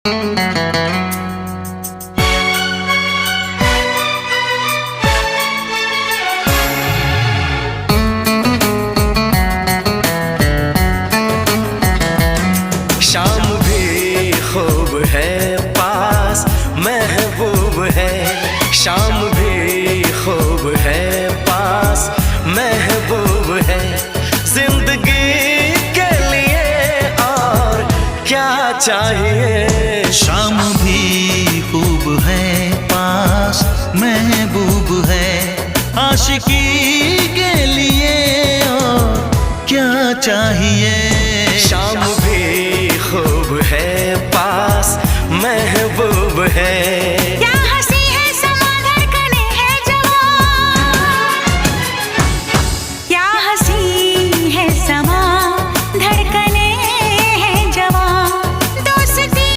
शाम भी खूब है पास महबूब है, शाम भी खूब है पास महबूब है। जिंदगी के लिए और क्या चाहिए। शाम भी खूब है पास महबूब है, आशिकी के लिए और क्या चाहिए। शाम भी खूब है